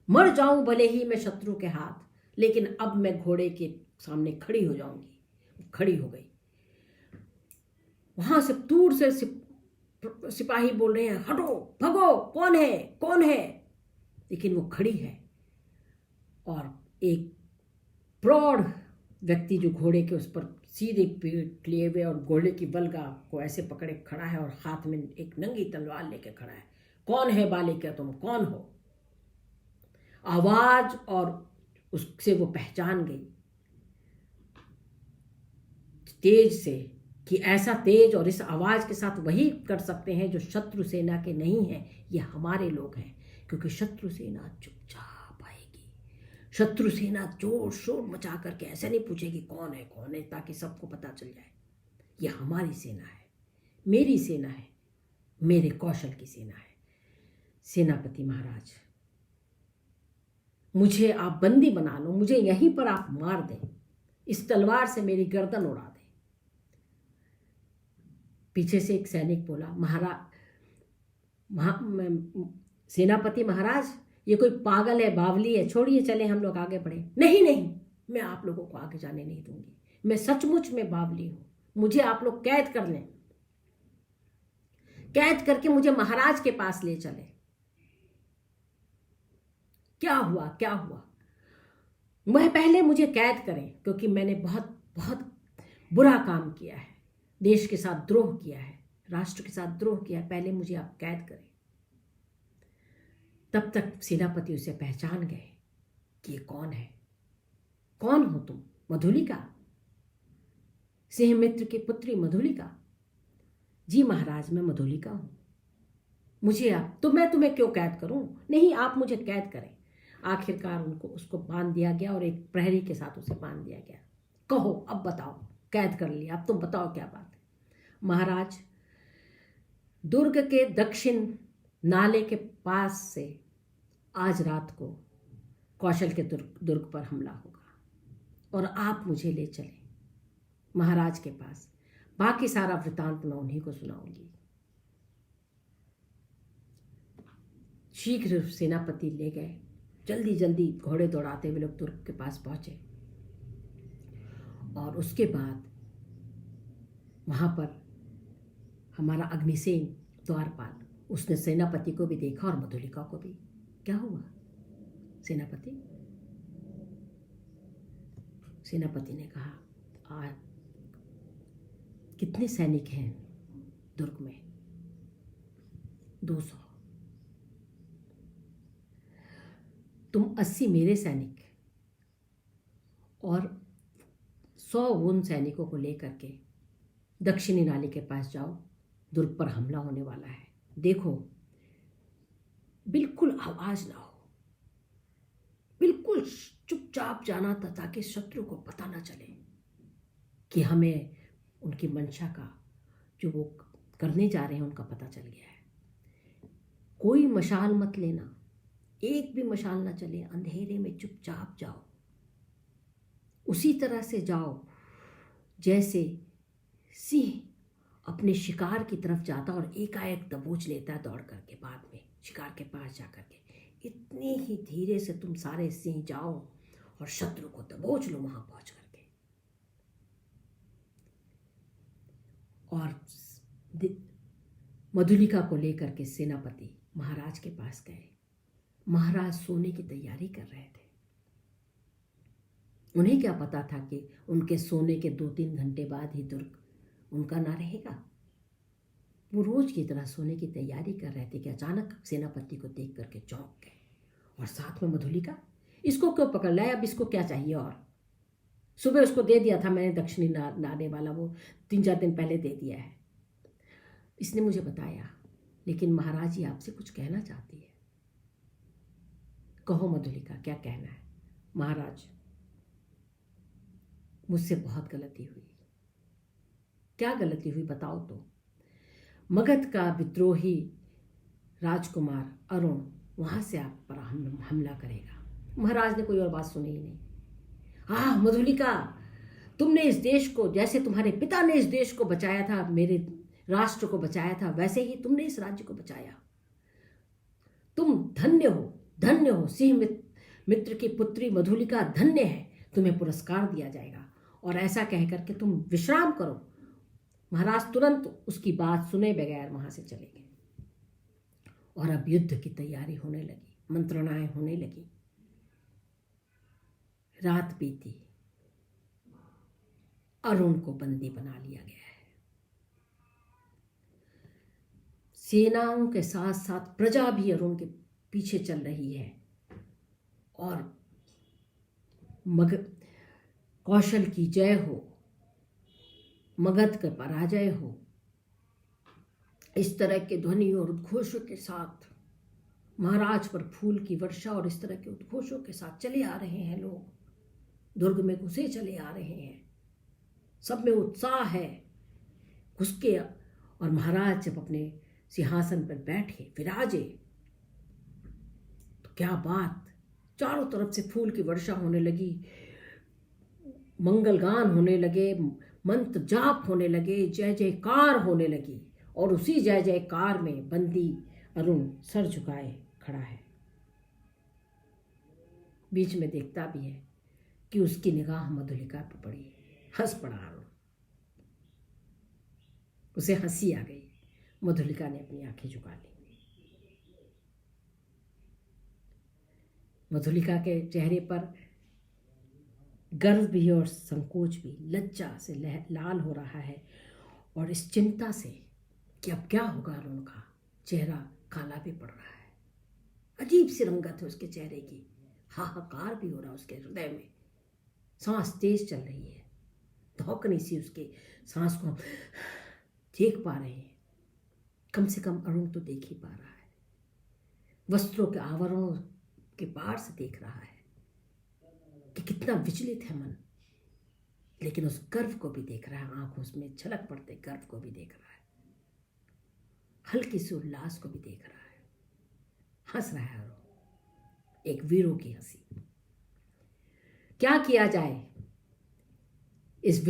मर जाऊं भले ही मैं शत्रु के हाथ, लेकिन अब मैं घोड़े के सामने खड़ी हो जाऊंगी। खड़ी हो गई। वहां से दूर से सिपाही बोल रहे हैं, हटो, भगो, कौन है, कौन है। लेकिन वो खड़ी है, और एक प्रौढ़ व्यक्ति जो घोड़े के उस पर सीधे पीठ लिए हुए और घोड़े की बलगा को ऐसे पकड़े खड़ा है, और हाथ में एक नंगी तलवार लेके खड़ा है। कौन है बालिका, तुम कौन हो? आवाज और उससे वो पहचान गई तेज से, कि ऐसा तेज और इस आवाज के साथ वही कर सकते हैं जो शत्रु सेना के नहीं हैं, ये हमारे लोग हैं। क्योंकि शत्रु सेना चुपचाप आएगी। शत्रु सेना जोर शोर मचा करके ऐसे नहीं पूछेगी कौन है, ताकि सबको पता चल जाए ये हमारी सेना है, मेरी सेना है, मेरे कौशल की सेना है। सेनापति महाराज, मुझे आप बंदी बना लो, मुझे यहीं पर आप मार दें, इस तलवार से मेरी गर्दन उड़ा दें। पीछे से एक सैनिक बोला, सेनापति महाराज, ये कोई पागल है, बावली है, छोड़िए, चले हम लोग आगे बढ़े। नहीं नहीं, मैं आप लोगों को आगे जाने नहीं दूंगी। मैं सचमुच में बावली हूं। मुझे आप लोग कैद कर लें, कैद करके मुझे महाराज के पास ले चले। क्या हुआ, क्या हुआ? वह पहले मुझे कैद करें, क्योंकि मैंने बहुत बहुत बुरा काम किया है, देश के साथ द्रोह किया है, राष्ट्र के साथ द्रोह किया है। पहले मुझे आप कैद करें। तब तक सेनापति उसे पहचान गए कि ये कौन है, कौन हो तुम? मधुलिका, सिंहमित्र की पुत्री मधुलिका। जी महाराज, मैं मधुलिका हूं। मुझे आप तो मैं तुम्हें क्यों कैद करूं? नहीं, आप मुझे कैद करें। आखिरकार उसको बांध दिया गया और एक प्रहरी के साथ उसे बांध दिया गया। कहो, अब बताओ, कैद कर लिया, अब तुम बताओ क्या बात है? महाराज, दुर्ग के दक्षिण नाले के पास से आज रात को कौशल के दुर्ग पर हमला होगा और आप मुझे ले चले महाराज के पास। बाकी सारा वृतांत मैं उन्हीं को सुनाऊंगी। शीघ्र सेनापति ले गए। जल्दी जल्दी घोड़े दौड़ाते हुए लोग दुर्ग के पास पहुंचे और उसके बाद वहां पर हमारा अग्निसेन द्वारपाल, उसने सेनापति को भी देखा और मधुलिका को भी। क्या हुआ सेनापति? सेनापति ने कहा, कितने सैनिक हैं दुर्ग में? 200। तुम 80 मेरे सैनिक और 100 उन सैनिकों को लेकर के दक्षिणी नाले के पास जाओ। दुर्ग पर हमला होने वाला है। देखो, बिल्कुल आवाज ना हो, बिल्कुल चुपचाप जाना था ताकि शत्रु को पता ना चले कि हमें उनकी मंशा का, जो वो करने जा रहे हैं, उनका पता चल गया है। कोई मशाल मत लेना, एक भी मशाल ना चले, अंधेरे में चुपचाप जाओ। उसी तरह से जाओ जैसे सिंह अपने शिकार की तरफ जाता और एकाएक दबोच लेता है दौड़ करके, बाद में शिकार के पास जा करके। इतनी ही धीरे से तुम सारे सिंह जाओ और शत्रु को दबोच लो वहां पहुंच करके। और मधुलिका को लेकर के सेनापति महाराज के पास गए। महाराज सोने की तैयारी कर रहे थे। उन्हें क्या पता था कि उनके सोने के 2-3 घंटे बाद ही दुर्ग उनका ना रहेगा। वो रोज की तरह सोने की तैयारी कर रहे थे कि अचानक सेनापति को देख करके चौंक गए। और साथ में मधुलिका, इसको क्यों पकड़ लाए? अब इसको क्या चाहिए? और सुबह उसको दे दिया था मैंने दक्षिणी नाले वाला, वो 3-4 दिन पहले दे दिया है, इसने मुझे बताया। लेकिन महाराज जी आपसे कुछ कहना चाहती है। कहो मधुलिका, क्या कहना है? महाराज, मुझसे बहुत गलती हुई। क्या गलती हुई बताओ तो। मगध का विद्रोही राजकुमार अरुण वहां से आप पर हमला करेगा। महाराज ने कोई और बात सुनी ही नहीं। मधुलिका, तुमने इस देश को, जैसे तुम्हारे पिता ने इस देश को बचाया था, मेरे राष्ट्र को बचाया था, वैसे ही तुमने इस राज्य को बचाया। तुम धन्य हो, धन्य हो। सिंह मित्र की पुत्री मधुलिका धन्य है। तुम्हें पुरस्कार दिया जाएगा। और ऐसा कह करके तुम विश्राम करो। महाराज तुरंत उसकी बात सुने बगैर वहां से चले गए। और अब युद्ध की तैयारी होने लगी, मंत्रणाएं होने लगी। रात बीती, अरुण को बंदी बना लिया गया है। सेनाओं के साथ साथ प्रजा भी अरुण के पीछे चल रही है। और कौशल की जय हो, मगध का पराजय हो, इस तरह के ध्वनि और उद्घोषों के साथ महाराज पर फूल की वर्षा और इस तरह के उद्घोषों के साथ चले आ रहे हैं लोग। दुर्ग में घुसे चले आ रहे हैं। सब में उत्साह है घुस के। और महाराज जब अपने सिंहासन पर बैठे, विराजे, तो क्या बात, चारों तरफ से फूल की वर्षा होने लगी, मंगल गान होने लगे, मंत्र जाप होने लगे, जय जयकार होने लगी। और उसी जय जयकार में बंदी अरुण सर झुकाए खड़ा है। बीच में देखता भी है कि उसकी निगाह मधुलिका पर पड़ी। हंस पड़ा अरुण, उसे हंसी आ गई। मधुलिका ने अपनी आंखें झुका ली। मधुलिका के चेहरे पर गर्व भी और संकोच भी, लज्जा से लाल हो रहा है। और इस चिंता से कि अब क्या होगा, अरुण का चेहरा काला भी पड़ रहा है। अजीब सी रंगत है उसके चेहरे की, हाहाकार भी हो रहा उसके हृदय में, सांस तेज चल रही है, धौकनी सी उसके सांस को हम देख पा रहे हैं। कम से कम अरुण तो देख ही पा रहा है, वस्त्रों के आवरणों के पार से देख रहा है कि कितना विचलित है मन, लेकिन उस गर्व को भी देख रहा है, आंखों में झलक पड़ते गर्व को भी देख रहा है, हल्की सी उल्लास को भी देख रहा है, हंस रहा है अरुण, एक वीरों की हंसी। क्या किया जाए, इस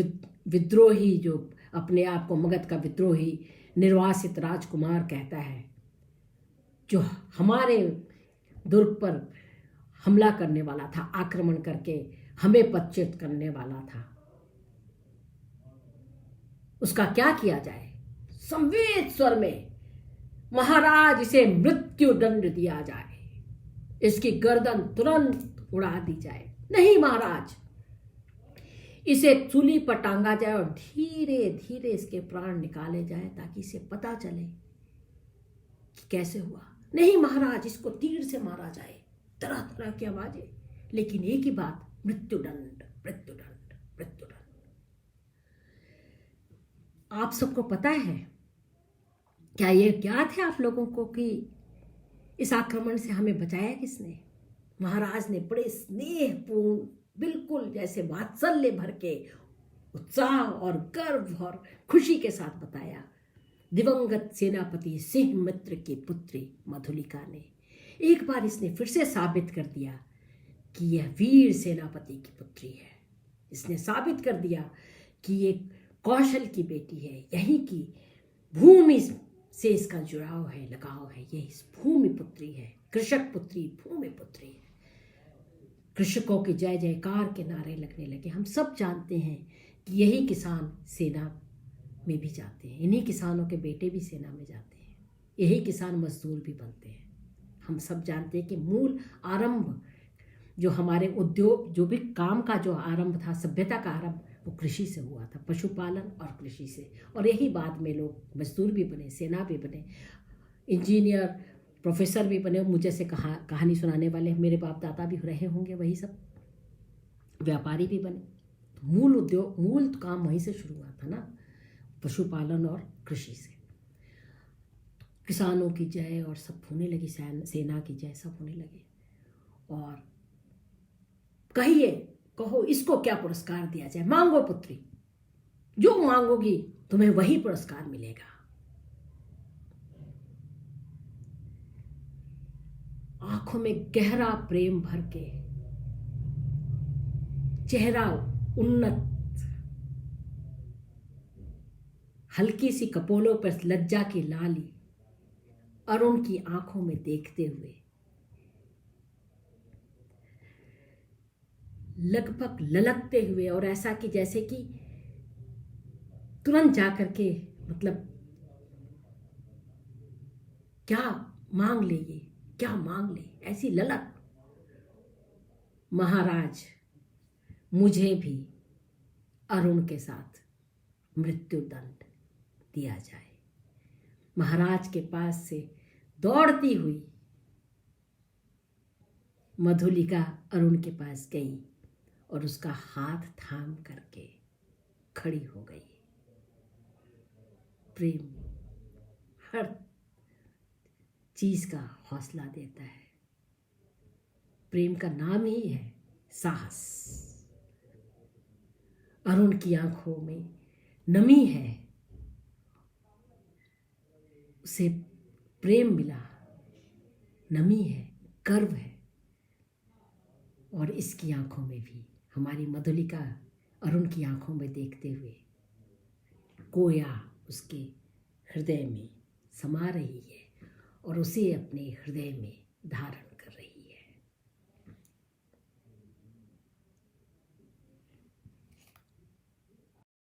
विद्रोही जो अपने आप को मगध का विद्रोही निर्वासित राजकुमार कहता है, जो हमारे दुर्ग पर हमला करने वाला था, आक्रमण करके हमें पदच्युत करने वाला था, उसका क्या किया जाए। संवेद स्वर में, महाराज इसे मृत्यु दंड दिया जाए, इसकी गर्दन तुरंत उड़ा दी जाए। नहीं महाराज, इसे सूली पर टांगा जाए और धीरे धीरे इसके प्राण निकाले जाए ताकि इसे पता चले कि कैसे हुआ। नहीं महाराज, इसको तीर से मारा जाए। तरह तरह की आवाजें, लेकिन एक ही बात, मृत्युदंड मृत्युदंड मृत्युदंड। आप सबको पता है, क्या ये ज्ञात है आप लोगों को कि इस आक्रमण से हमें बचाया किसने? महाराज ने बड़े स्नेहपूर्ण, बिल्कुल जैसे वात्सल्य भर के उत्साह और गर्व और खुशी के साथ बताया, दिवंगत सेनापति सिंह मित्र की पुत्री मधुलिका ने। एक बार इसने फिर से साबित कर दिया कि यह वीर सेनापति की पुत्री है। इसने साबित कर दिया कि ये कौशल की बेटी है, यहीं की भूमि से इसका जुड़ाव है, लगाव है, ये इस भूमि पुत्री है, कृषक पुत्री, भूमि पुत्री है। कृषकों के जय जयकार के नारे लगने लगे। हम सब जानते हैं कि यही किसान सेना में भी जाते हैं, इन्हीं किसानों के बेटे भी सेना में जाते हैं, यही किसान मजदूर भी बनते हैं। हम सब जानते हैं कि मूल आरंभ जो हमारे उद्योग, जो भी काम का जो आरंभ था, सभ्यता का आरंभ, वो कृषि से हुआ था, पशुपालन और कृषि से। और यही बाद में लोग मजदूर भी बने, सेना भी बने, इंजीनियर, प्रोफेसर भी बने, मुझे से कहानी सुनाने वाले मेरे बाप दादा भी रहे होंगे, वही सब व्यापारी भी बने। तो मूल उद्योग, मूल काम वहीं से शुरू हुआ था ना, पशुपालन और कृषि से। किसानों की जय और सब होने लगी, सेना की जय, सब होने लगे। और कहिए, कहो इसको क्या पुरस्कार दिया जाए? मांगो पुत्री, जो मांगोगी तुम्हें वही पुरस्कार मिलेगा। आंखों में गहरा प्रेम भर के, चेहरा उन्नत, हल्की सी कपोलों पर लज्जा की लाली, अरुण की आंखों में देखते हुए लगभग ललकते हुए, और ऐसा कि जैसे कि तुरंत जाकर के, मतलब क्या मांग ले, ये क्या मांग ले, ऐसी ललक। महाराज, मुझे भी अरुण के साथ मृत्युदंड दिया जाए। महाराज के पास से दौड़ती हुई मधुलिका अरुण के पास गई और उसका हाथ थाम करके खड़ी हो गई। प्रेम हर चीज का हौसला देता है। प्रेम का नाम ही है साहस। अरुण की आंखों में नमी है, उसे प्रेम मिला, नमी है, गर्व है। और इसकी आंखों में भी, हमारी मधुलिका अरुण की आंखों में देखते हुए कोया उसके हृदय में समा रही है और उसे अपने हृदय में धारण